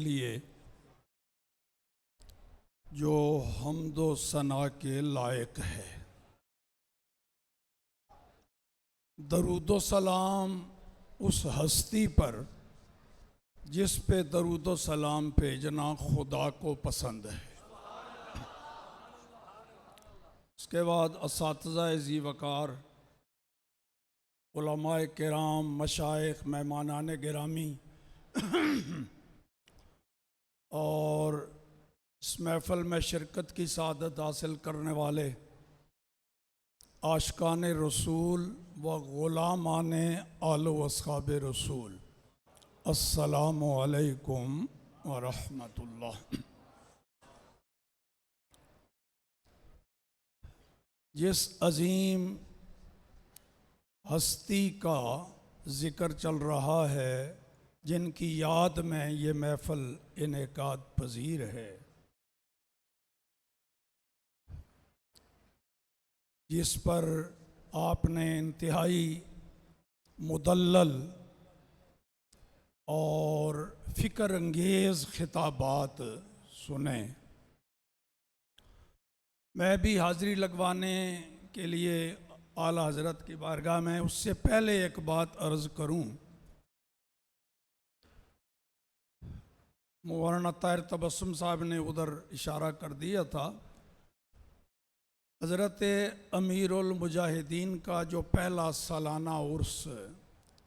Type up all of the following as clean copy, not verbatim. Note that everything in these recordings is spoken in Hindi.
लिए जो हम्दो सना के लायक है। दरूदो सलाम उस हस्ती पर जिस पे दरूदो सलाम भेजना खुदा को पसंद है। इसके बाद असातिज़ा ज़ी वक़ार, उलमाए किराम, मशाइख, मेहमानान गिरामी और इस महफ़िल में शिरकत की सादत हासिल करने वाले आशिकान रसूल व ग़ुलामान आल व अस्हाब रसूल, अस्सलामु अलैकुम व रहमतुल्लाह। जिस अजीम हस्ती का ज़िक्र चल रहा है, जिनकी याद में ये महफ़िल इनेकाद पजीर है, जिस पर आपने इंतहाई मुदल्लल और फ़िक्र अंगेज़ खिताबात सुने, मैं भी हाज़िरी लगवाने के लिए आला हज़रत की बारगाह में उससे पहले एक बात अर्ज़ करूं। मौलाना ताहिर तबस्सुम साहब ने उधर इशारा कर दिया था। हज़रत अमीरुल मुजाहिदीन का जो पहला सालाना उर्स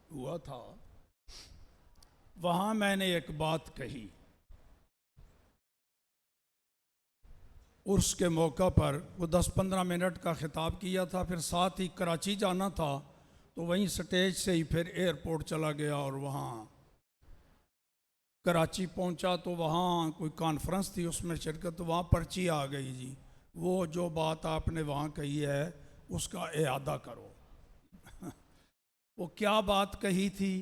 हुआ था, वहाँ मैंने एक बात कही। उर्स के मौका पर वो 10-15 मिनट का ख़िताब किया था, फिर साथ ही कराची जाना था, तो वहीं स्टेज से ही फिर एयरपोर्ट चला गया और वहाँ कराची पहुँचा तो वहाँ कोई कॉन्फ्रेंस थी, उसमें शिरकत, तो वहाँ पर्ची आ गई जी, वो जो बात आपने वहाँ कही है उसका इआदा करो। वो क्या बात कही थी?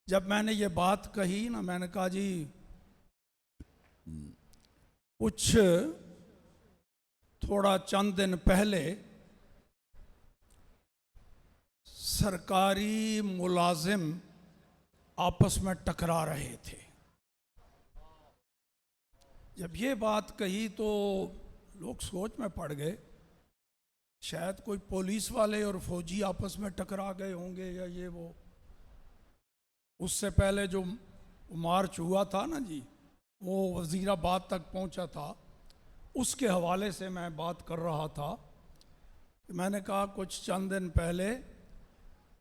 जब मैंने ये बात कही ना, मैंने कहा जी कुछ थोड़ा चंद दिन पहले सरकारी मुलाजिम आपस में टकरा रहे थे। जब ये बात कही तो लोग सोच में पड़ गए, शायद कोई पुलिस वाले और फौजी आपस में टकरा गए होंगे या ये वो। उससे पहले जो मार्च हुआ था ना जी, वो वज़ीराबाद तक पहुंचा था, उसके हवाले से मैं बात कर रहा था। मैंने कहा कुछ चंद दिन पहले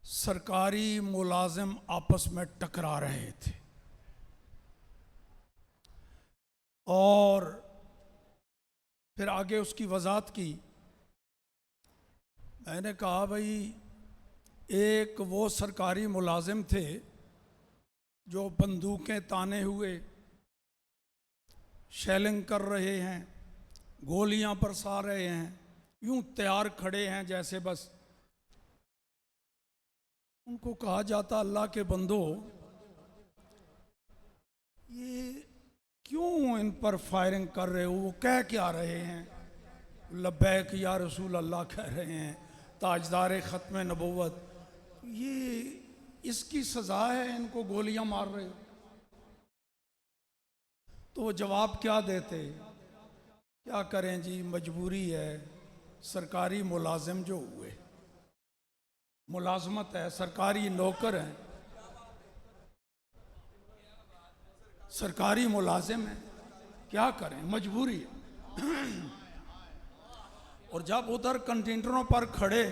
सरकारी मुलाजिम आपस में टकरा रहे थे और फिर आगे उसकी वजाहत की। मैंने कहा भाई, एक वो सरकारी मुलाजिम थे जो बंदूकें ताने हुए शेलिंग कर रहे हैं, गोलियां बरसा रहे हैं, यूं तैयार खड़े हैं जैसे बस। उनको कहा जाता, अल्लाह के बंदो, ये क्यों इन पर फायरिंग कर रहे हो? वो कह क्या रहे हैं? लब्बैक या रसूल अल्लाह कह रहे हैं, ताजदार ख़त्म नबुव्वत। ये इसकी सज़ा है, इनको गोलियां मार रहे हो। तो वो जवाब क्या देते? क्या करें जी, मजबूरी है। सरकारी मुलाजिम जो हुए, मुलाजमत है, सरकारी नौकर हैं, सरकारी मुलाजिम हैं, क्या करें, मजबूरी है। और जब उधर कंटेनरों पर खड़े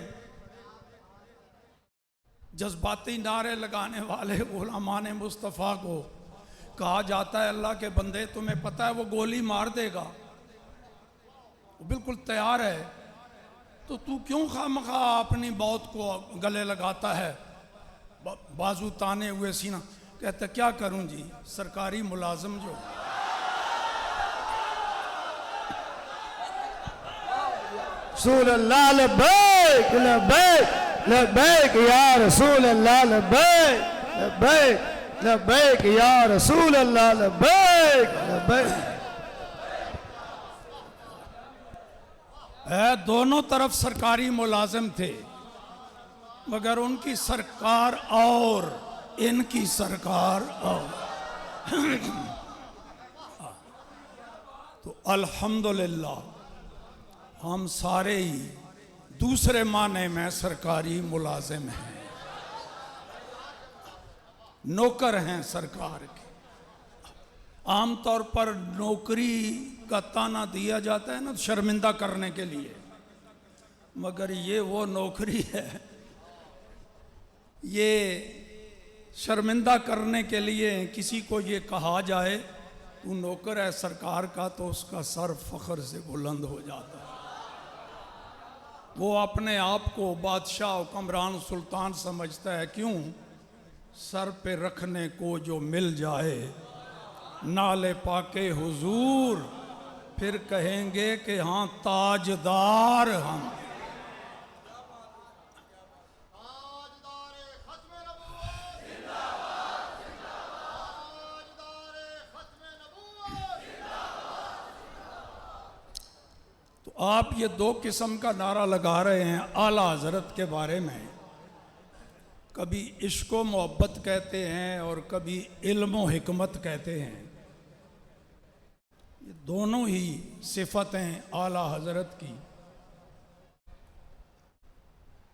जज्बाती नारे लगाने वाले गुलामान मुस्तफ़ा को कहा जाता है, अल्लाह के बंदे तुम्हें पता है वो गोली मार देगा, वो बिल्कुल तैयार है, तो तू क्यों खामखा अपनी मौत को गले लगाता है, बाजू ताने हुए सीना। कहते क्या करूं जी, सरकारी मुलाजिम जो। रसूल अल्लाह लब्बैक लब्बैक लब्बैक या रसूल अल्लाह लब्बैक लब्बैक लब्बैक या रसूल अल्लाह लब्बैक लब्बैक। दोनों तरफ सरकारी मुलाजिम थे, मगर उनकी सरकार और इनकी सरकार और। तो अल्हम्दुलिल्लाह हम सारे ही दूसरे माने में सरकारी मुलाजिम हैं, नौकर हैं सरकार के। आमतौर पर नौकरी का ताना दिया जाता है ना शर्मिंदा करने के लिए, मगर ये वो नौकरी है, ये शर्मिंदा करने के लिए। किसी को ये कहा जाए तू नौकर है सरकार का, तो उसका सर फख्र से बुलंद हो जाता है। वो अपने आप को बादशाह हुक्मरान सुल्तान समझता है। क्यों? सर पे रखने को जो मिल जाए नाले पाके हुजूर, फिर कहेंगे कि हाँ ताजदार हम। तो आप ये दो किस्म का नारा लगा रहे हैं आला हजरत के बारे में। कभी इश्क व मोहब्बत कहते हैं और कभी इल्म व हिकमत कहते हैं। ये दोनों ही सिफतें आला हजरत की।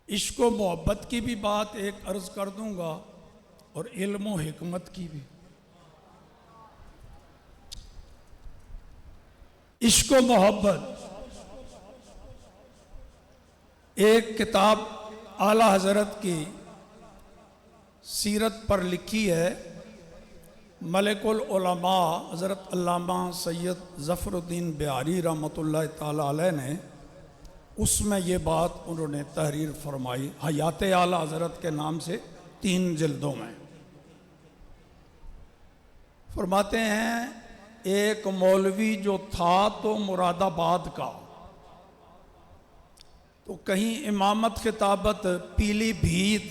इश्क व मोहब्बत की भी बात एक अर्ज कर दूंगा और इल्म व हिकमत की भी। इश्क व मोहब्बत एक किताब आला हजरत की सीरत पर लिखी है मलिकुल उलमा हज़रत अल्लामा सैयद ज़फ़रुद्दीन बिहारी रहमतुल्लाह ताला अलैह ने। उसमें ये बात उन्होंने तहरीर फरमाई हयात आला हज़रत के नाम से 3 जिल्दों में। फरमाते हैं एक मौलवी जो था तो मुरादाबाद का, तो कहीं इमामत खिताबत पीलीभीत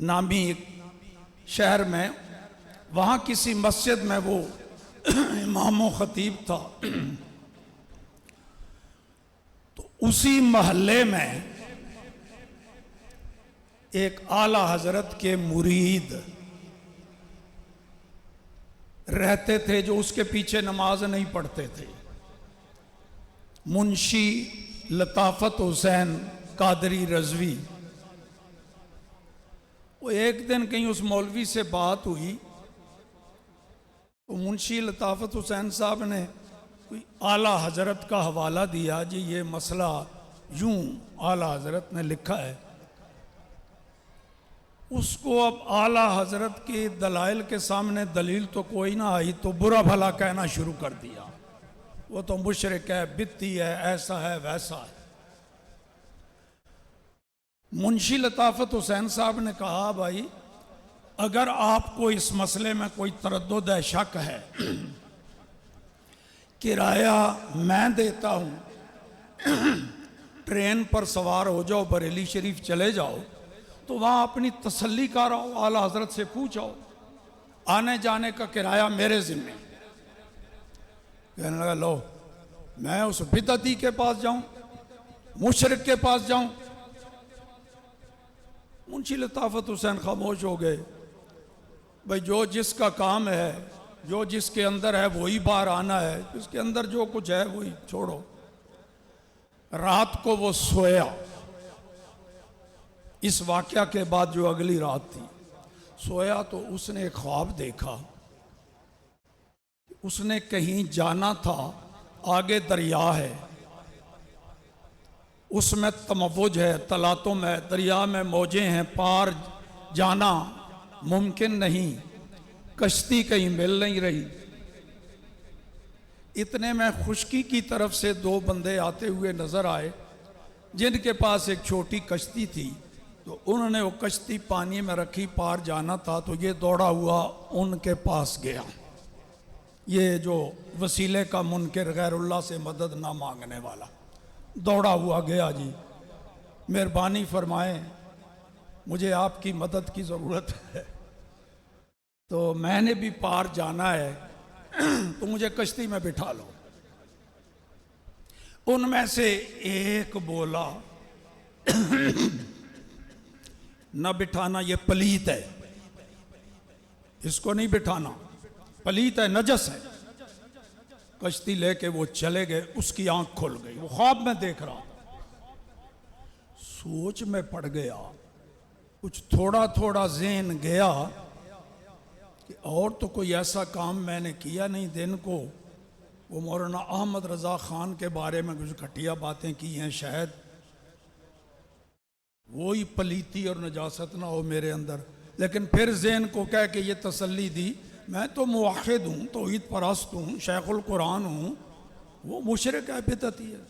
नामी एक शहर में, वहाँ किसी मस्जिद में वो इमाम व खतीब था। तो उसी महल्ले में एक आला हजरत के मुरीद रहते थे जो उसके पीछे नमाज नहीं पढ़ते थे। मुंशी लताफत हुसैन कादरी रजवी। वो एक दिन कहीं उस मौलवी से बात हुई तो मुंशी लताफत हुसैन साहब ने कोई आला हजरत का हवाला दिया, जी ये मसला यूं आला हजरत ने लिखा है। उसको अब आला हजरत की दलाइल के सामने दलील तो कोई ना आई तो बुरा भला कहना शुरू कर दिया। वो तो मुशरिक है, बित्ती है, ऐसा है वैसा है। मुंशी लताफत हुसैन साहब ने कहा भाई अगर आपको इस मसले में कोई तरद्दुद है, शक है, किराया मैं देता हूँ, ट्रेन पर सवार हो जाओ, बरेली शरीफ चले जाओ, तो वहाँ अपनी तसल्ली कर आओ, आला हजरत से पूछो, आने जाने का किराया मेरे जिम्मे। कहने लगा लो मैं उस बिदअती के पास जाऊं, मुशरिक के पास जाऊं। मुंशी लताफत हुसैन खामोश हो गए। भाई जो जिसका काम है, जो जिसके अंदर है वही बाहर आना है, जिसके अंदर जो कुछ है वही छोड़ो। रात को वो सोया। इस वाकया के बाद जो अगली रात थी, सोया तो उसने एक ख्वाब देखा। उसने कहीं जाना था, आगे दरिया है, उसमें तमव्वुज है, तलातों में दरिया में मौजें हैं, पार जाना मुमकिन नहीं, कश्ती कहीं मिल नहीं रही। इतने में खुश्की की तरफ से 2 बंदे आते हुए नजर आए जिनके पास एक छोटी कश्ती थी। तो उन्होंने वो कश्ती पानी में रखी, पार जाना था, तो ये दौड़ा हुआ उनके पास गया। ये जो वसीले का मुनकर गैरुल्लाह से मदद ना मांगने वाला दौड़ा हुआ गया। जी मेहरबानी फरमाएं, मुझे आपकी मदद की ज़रूरत है, तो मैंने भी पार जाना है, तो मुझे कश्ती में बिठा लो। उनमें से एक बोला न बिठाना, ये पलीत है, इसको नहीं बिठाना, पलीत है, नजस है। कश्ती लेके वो चले गए, उसकी आंख खुल गई, वो ख्वाब में देख रहा था, सोच में पड़ गया, कुछ थोड़ा थोड़ा ज़हन गया कि और तो कोई ऐसा काम मैंने किया नहीं दिन को। वो मौलाना अहमद रज़ा ख़ान के बारे में कुछ घटिया बातें की हैं, शायद वही पलीती और नजासत ना हो मेरे अंदर। लेकिन फिर ज़हन को कह के ये तसल्ली दी, मैं तो मुवाहिद हूँ, तौहीद परस्त हूँ, शेखुल कुरान हूँ, वो मुशरिक है, बिदअती है।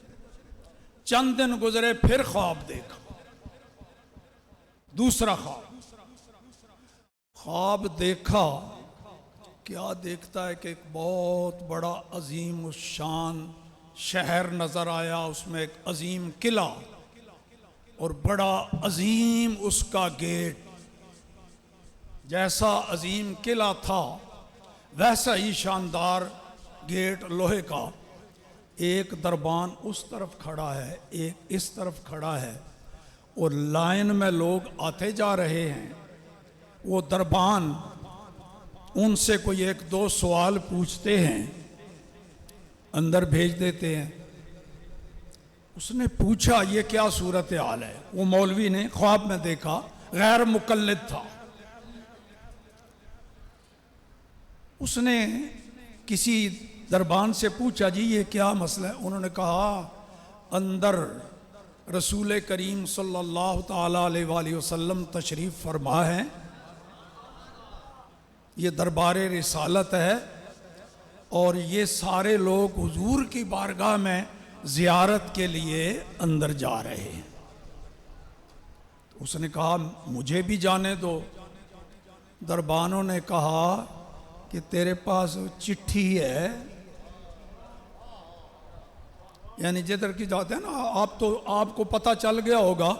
चंद दिन गुजरे, फिर ख्वाब देखा, दूसरा ख्वाब देखा। क्या देखता है कि एक बहुत बड़ा अजीम शान शहर नज़र आया, उसमें एक अजीम किला और बड़ा अजीम उसका गेट। जैसा अजीम किला था वैसा ही शानदार गेट लोहे का। एक दरबान उस तरफ खड़ा है, एक इस तरफ खड़ा है, और लाइन में लोग आते जा रहे हैं। वो दरबान उनसे कोई एक दो सवाल पूछते हैं, अंदर भेज देते हैं। उसने पूछा ये क्या सूरत हाल है? वो मौलवी ने ख्वाब में देखा, गैर मुकल्लिद था। उसने किसी दरबान से पूछा जी ये क्या मसला है? उन्होंने कहा अंदर रसूल करीम सल्लल्लाहु ताला अलैहि वसल्लम तशरीफ़ फरमा है, ये दरबार रिसालत है और ये सारे लोग हुजूर की बारगाह में ज़ियारत के लिए अंदर जा रहे हैं। तो उसने कहा मुझे भी जाने दो। दरबानों ने कहा कि तेरे पास चिट्ठी है, यानी जिधर की जाते हैं ना आप, तो आपको पता चल गया होगा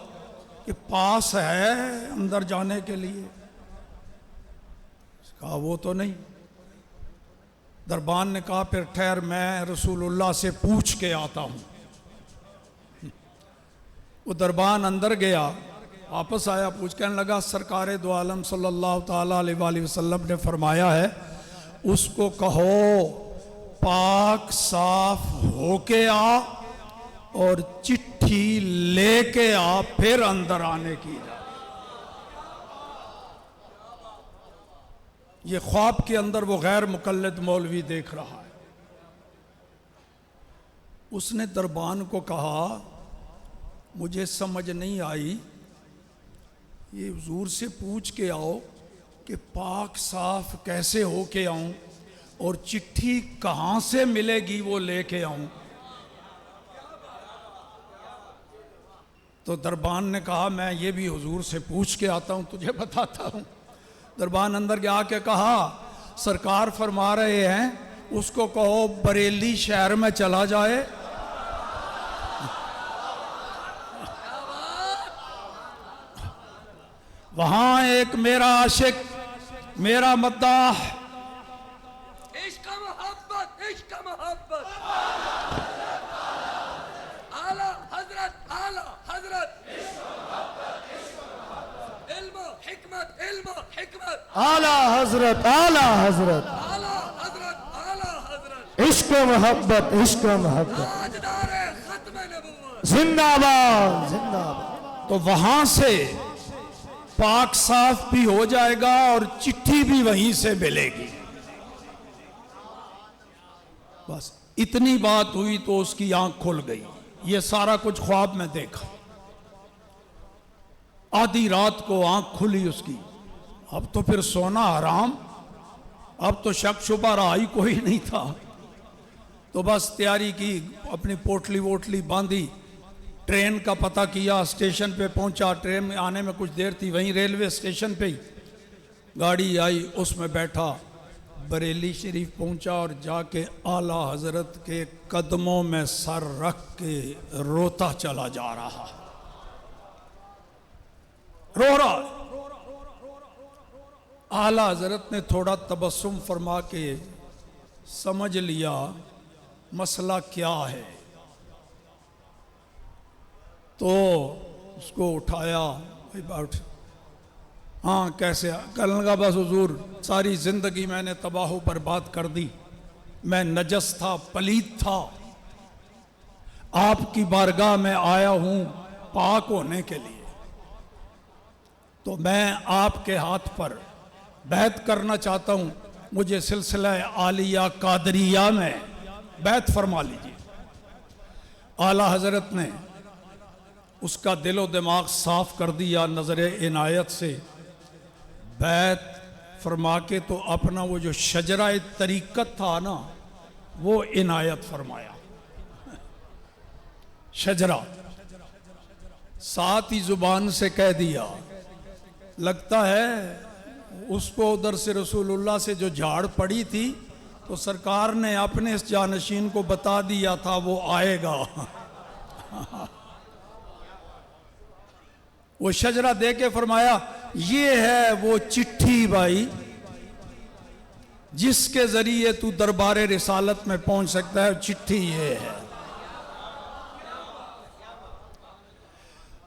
कि पास है अंदर जाने के लिए। कहा वो तो नहीं। दरबान ने कहा फिर ठहर, मैं रसूलुल्लाह से पूछ के आता हूँ। वो दरबान अंदर गया, वापस आया, पूछ कहने लगा सरकार दो आलम सल्लल्लाहु ताला अलैहि वसल्लम ने फरमाया है उसको कहो पाक साफ होके आ और चिट्ठी लेके आ, फिर अंदर आने की जा। ये ख्वाब के अंदर वो गैर मुकल्लिद मौलवी देख रहा है। उसने दरबान को कहा मुझे समझ नहीं आई, ये हुजूर से पूछ के आओ कि पाक साफ कैसे हो के आऊं और चिट्ठी कहाँ से मिलेगी वो लेके आऊं। तो दरबान ने कहा मैं ये भी हुजूर से पूछ के आता हूं, तुझे बताता हूं। दरबान अंदर गया के कहा सरकार फरमा रहे हैं उसको कहो बरेली शहर में चला जाए, वहां एक मेरा आशिक, मेरा मद्दाह, इश्क मोहब्बत, इश्क मोहब्बत, आला हजरत, आला हजरत, इल्म हिकमत, इल्म हिकमत, आला हजरत, आला हजरत, आला हजरत, आला हजरत, इश्क मोहब्बत, इश्क मोहब्बत, ताजदारे खत्म नबूवत, जिंदाबाद जिंदाबाद। तो वहां से पाक साफ भी हो जाएगा और चिट्ठी भी वहीं से मिलेगी। बस इतनी बात हुई तो उसकी आंख खुल गई। ये सारा कुछ ख्वाब में देखा। आधी रात को आंख खुली उसकी। अब तो फिर सोना हराम, अब तो शक शुबा रहा ही कोई नहीं था। तो बस तैयारी की, अपनी पोटली वोटली बांधी, ट्रेन का पता किया, स्टेशन पे पहुंचा। ट्रेन में आने में कुछ देर थी, वहीं रेलवे स्टेशन पे ही गाड़ी आई, उसमें बैठा, बरेली शरीफ पहुंचा और जाके आला हजरत के कदमों में सर रख के रोता चला जा रहा, रो रहा। आला हजरत ने थोड़ा तबस्सुम फरमा के समझ लिया मसला क्या है, तो उसको उठाया, भाई बैठ। हाँ कैसे कहने लगा, बस हुजूर सारी ज़िंदगी मैंने तबाह बर्बाद कर दी, मैं नजस था, पलीत था, आपकी बारगाह में आया हूँ पाक होने के लिए, तो मैं आपके हाथ पर बैत करना चाहता हूँ, मुझे सिलसिला आलिया कादरिया में बैत फरमा लीजिए। आला हजरत ने उसका दिलो दिमाग साफ कर दिया नजर इनायत से, बैत फरमा के तो अपना वो जो शजरा तरीकत था ना वो इनायत फरमाया। शजरा साथ ही जुबान से कह दिया, लगता है उसको उधर से रसूलुल्लाह से जो झाड़ पड़ी थी तो सरकार ने अपने इस जानशीन को बता दिया था वो आएगा। वो शजरा दे के फरमाया, ये है वो चिट्ठी भाई जिसके जरिए तू दरबारे रिसालत में पहुंच सकता है, चिट्ठी ये है।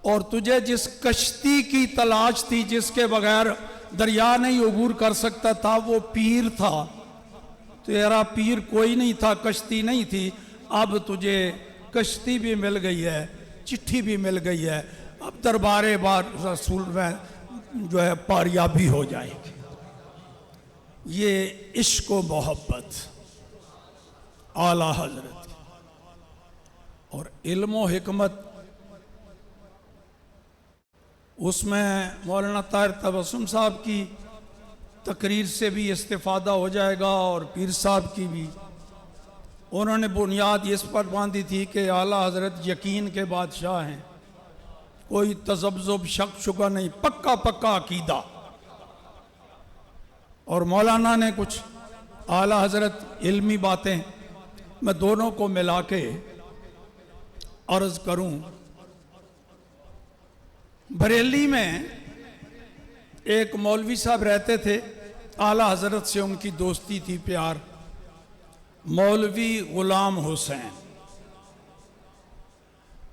और तुझे जिस कश्ती की तलाश थी जिसके बगैर दरिया नहीं अबूर कर सकता था वो पीर था, तेरा पीर कोई नहीं था, कश्ती नहीं थी, अब तुझे कश्ती भी मिल गई है, चिट्ठी भी मिल गई है, अब दरबारे बार रसूल में जो है पारियाबी हो जाएगी। ये इश्क व मोहब्बत आला हजरत की। और इल्म व हिकमत उसमें मौलाना ताहिर तबस्सुम साहब की तकरीर से भी इस्तिफादा हो जाएगा और पीर साहब की भी। उन्होंने बुनियाद इस पर बांधी थी कि आला हजरत यकीन के बादशाह हैं, कोई तजब्जुब शक शुबा नहीं, पक्का पक्का अकीदा। और मौलाना ने कुछ आला हजरत इल्मी बातें, मैं दोनों को मिला के अर्ज करूं। बरेली में एक मौलवी साहब रहते थे, आला हजरत से उनकी दोस्ती थी, प्यार, मौलवी गुलाम हुसैन।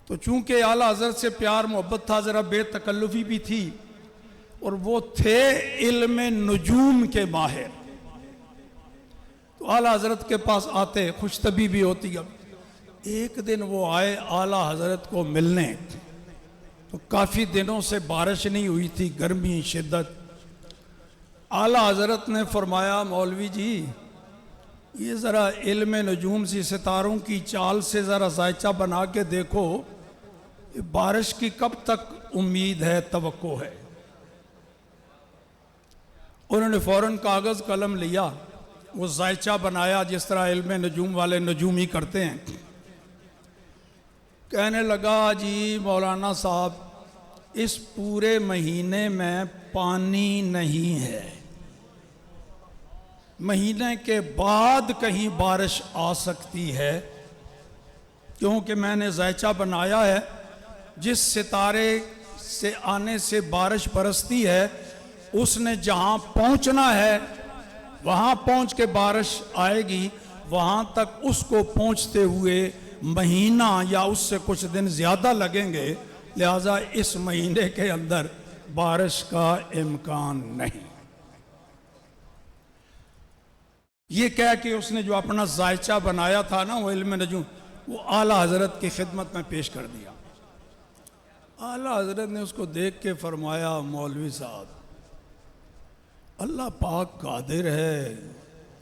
तो चूंकि आला हजरत से प्यार मोहब्बत था, ज़रा बेतकल्लुफ़ी भी थी, और वो थे इल्म नुजूम के माहिर। तो आला हजरत के पास आते, खुशतबी भी होती। अब एक दिन वो आए आला हजरत को मिलने, तो काफ़ी दिनों से बारिश नहीं हुई थी, गर्मी शिद्दत। आला हजरत ने फरमाया, मौलवी जी ये ज़रा इल्म नजूम सी सितारों की चाल से ज़रा जायचा बना के देखो, बारिश की कब तक उम्मीद है, तवक्को है। उन्होंने फ़ौरन कागज़ कलम लिया, वो जायचा बनाया जिस तरह इल्म नजूम वाले नजूमी करते हैं। कहने लगा, जी मौलाना साहब इस पूरे महीने में पानी नहीं है, महीने के बाद कहीं बारिश आ सकती है, क्योंकि मैंने जायचा बनाया है जिस सितारे से आने से बारिश बरसती है उसने जहाँ पहुँचना है वहाँ पहुँच के बारिश आएगी, वहाँ तक उसको पहुँचते हुए महीना या उससे कुछ दिन ज़्यादा लगेंगे, लिहाजा इस महीने के अंदर बारिश का इम्कान नहीं। ये कह के उसने जो अपना जायचा बनाया था ना वो इल्म नजूम, वो आला हजरत की खिदमत में पेश कर दिया। आला हजरत ने उसको देख के फरमाया, मौलवी साहब अल्लाह पाक कादिर है,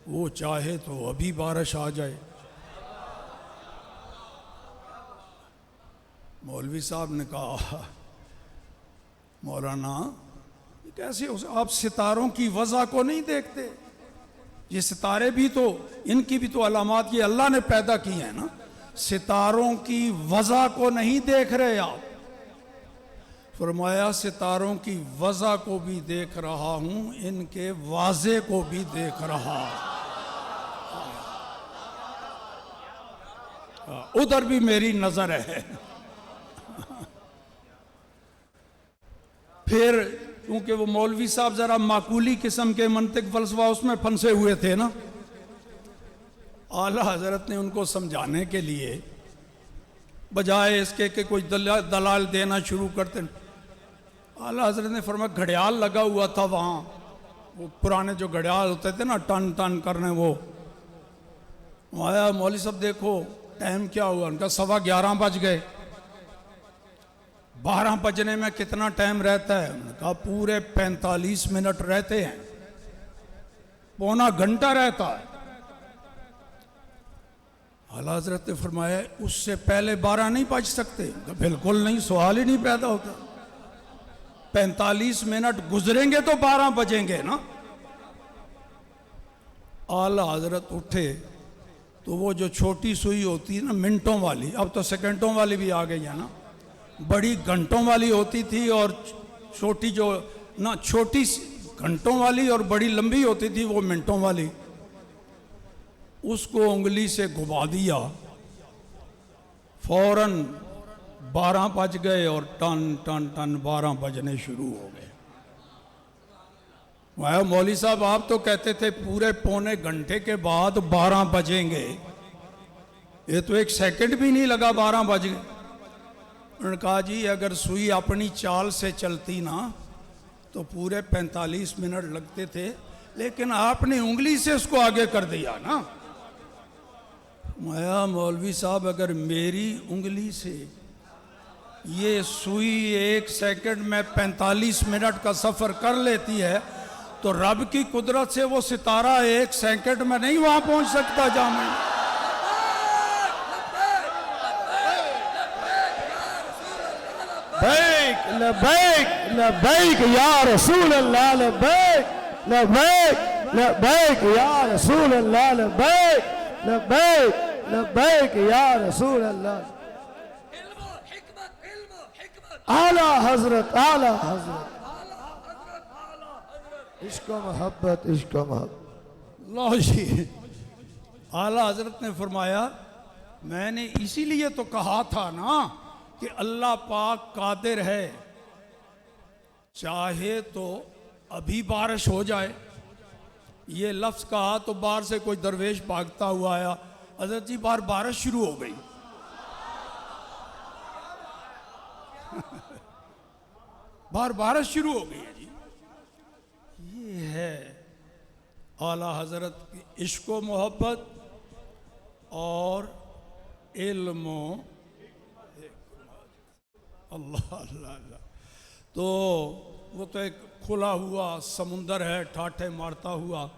वो चाहे तो अभी बारिश आ जाए। मौलवी साहब ने कहा, मौलाना कैसे आप सितारों की वजह को नहीं देखते? ये सितारे भी तो, इनकी भी तो अलामात ये अल्लाह ने पैदा की है ना, सितारों की वजह को नहीं देख रहे आप? फरमाया, सितारों की वजह को भी देख रहा हूं, इनके वाजे को भी देख रहा, उधर भी मेरी नजर है। फिर क्योंकि वो मौलवी साहब जरा माकूली किस्म के मंतिक फलसफा उसमें फंसे हुए थे ना, आला हजरत ने उनको समझाने के लिए बजाय इसके कि कोई दलाल देना शुरू करते, आला हजरत ने फरमाया घड़ियाल लगा हुआ था वहाँ, वो पुराने जो घड़ियाल होते थे ना टन टन करने, वो आया मौलवी साहब देखो टाइम क्या हुआ, उनका 11:15 बज गए। 12 बजने में कितना टाइम रहता है? उन्होंने कहा पूरे 45 मिनट रहते हैं, पौना घंटा रहता है। आला हजरत ने फरमाया उससे पहले 12 नहीं बज सकते? बिल्कुल नहीं, सवाल ही नहीं पैदा होता। 45 मिनट गुजरेंगे तो 12 बजेंगे ना। आला हजरत उठे तो वो जो छोटी सुई होती है ना मिनटों वाली, अब तो सेकंडों वाली भी आ गई है ना, बड़ी घंटों वाली होती थी और छोटी जो ना छोटी घंटों वाली और बड़ी लंबी होती थी वो मिनटों वाली, उसको उंगली से घुमा दिया, फौरन 12 बज गए और टन टन टन 12 बजने शुरू हो गए। वाह मौलवी साहब आप तो कहते थे पूरे पौने घंटे के बाद 12 बजेंगे, ये तो 1 सेकंड भी नहीं लगा 12 बज गए। उन्होंने कहा जी अगर सुई अपनी चाल से चलती ना तो पूरे 45 मिनट लगते थे, लेकिन आपने उंगली से उसको आगे कर दिया ना। माया मौलवी साहब अगर मेरी उंगली से ये सुई 1 सेकंड में 45 मिनट का सफर कर लेती है तो रब की कुदरत से वो सितारा 1 सेकंड में नहीं वहां पहुंच सकता जहां मैं। लबैक लबैक लबैक या रसूल अल्लाह, लबैक लबैक लबैक या रसूल अल्लाह, लबैक लबैक लबैक या रसूल अल्लाह। इल्म हिकमत, इल्म हिकमत। आला हजरत, आला हजरत, आला हजरत, आला हजरत। इश्क मोहब्बत, इश्क मोहब्बत। लो जी, आला हजरत ने फरमाया मैंने इसीलिए तो कहा था ना कि अल्लाह पाक कादिर है, चाहे तो अभी बारिश हो जाए। ये लफ्ज कहा तो बाहर से कोई दरवेश भागता हुआ आया, हजरत जी बाहर बारिश शुरू हो गई। बाहर बारिश शुरू हो गई है जी। ये है आला हजरत की इश्क व मोहब्बत और इल्म। अल्लाह अल्लाह अल्लाह। तो वो तो एक खुला हुआ समुंदर है ठाठे मारता हुआ।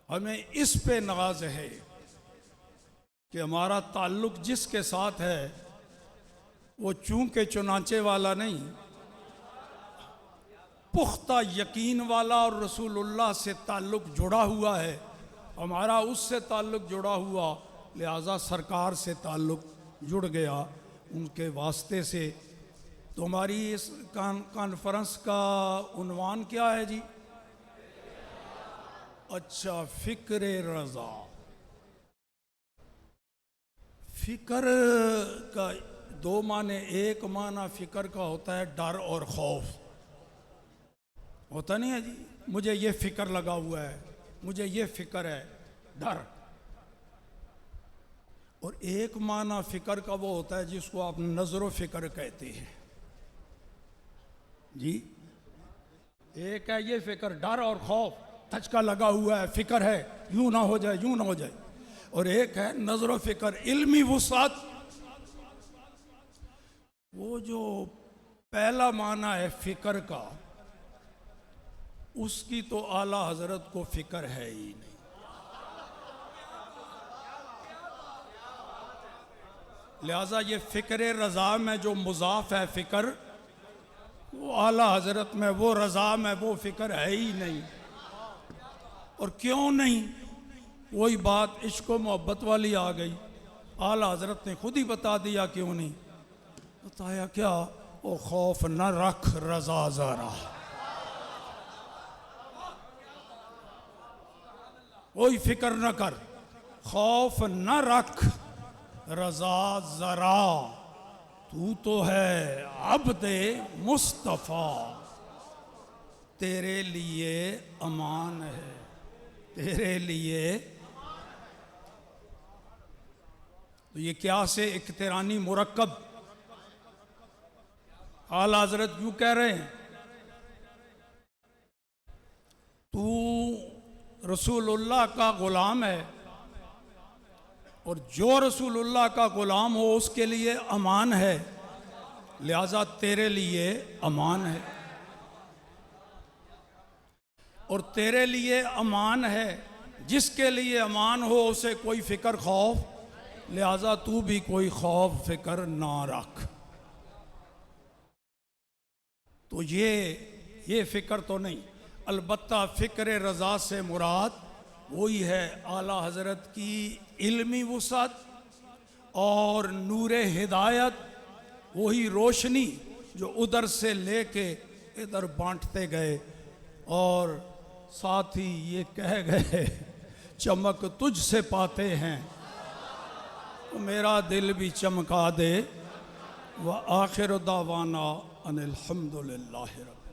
हमें इस पे नाज है कि हमारा ताल्लुक जिसके साथ है वो चूंकि चुनाचे वाला नहीं, पुख्ता यकीन वाला और रसूलुल्लाह से ताल्लुक जुड़ा हुआ है, हमारा उससे ताल्लुक जुड़ा हुआ, लिहाजा सरकार से ताल्लुक जुड़ गया उनके वास्ते से। तो हमारी इस कॉन्फ्रेंस का उन्वान क्या है जी? अच्छा, फिक्र रजा। फिक्र का 2 माने, एक माना फिक्र का होता है डर और खौफ, होता नहीं है जी, मुझे ये फिक्र लगा हुआ है, मुझे ये फिक्र है, डर। और एक माना फिक्र का वो होता है जिसको आप नजर फिक्र कहते हैं जी। एक है ये फिक्र, डर और खौफ, धचका लगा हुआ है, फिक्र है यूं ना हो जाए, यूं ना हो जाए। और एक है नजर फिक्र, इल्मी वुसात। वो जो पहला माना है फिक्र का, उसकी तो आला हजरत को फिक्र है ही नहीं। लिहाजा ये फिक्र रजा में जो मुजाफ है फिक्र, वो आला हजरत में, वो रजा में वो फिक्र है ही नहीं। और क्यों नहीं? वही बात इश्क व मोहब्बत वाली आ गई। आला हजरत ने खुद ही बता दिया क्यों नहीं। बताया क्या? वो खौफ न रख रजा जरा, कोई फिक्र न कर, खौफ न रख रजा जरा, तू तो है अब्दे मुस्तफ़ा, तेरे लिए अमान है, तेरे लिए। तो ये क्या से इक्तरानी मुरक्कब। आला हजरत यूँ कह रहे हैं तू रसूलुल्लाह का ग़ुलाम है और जो रसूलुल्लाह का ग़ुलाम हो उसके लिए अमान है, लिहाजा तेरे लिए अमान है। और तेरे लिए अमान है, जिसके लिए अमान हो उसे कोई फ़िक्र खौफ, लिहाजा तू भी कोई खौफ फ़िक्र ना रख। तो ये फ़िक्र तो नहीं, अलबत्ता फ़िक्र रज़ा से मुराद वही है आला हज़रत की इल्मी वुसअत और नूर हिदायत, वही रोशनी जो उधर से लेके इधर बांटते गए और साथ ही ये कह गए चमक तुझ से पाते हैं तो मेरा दिल भी चमका दे। व आखिर दावाना अनिल हम्दुलिल्लाहि रब्बिल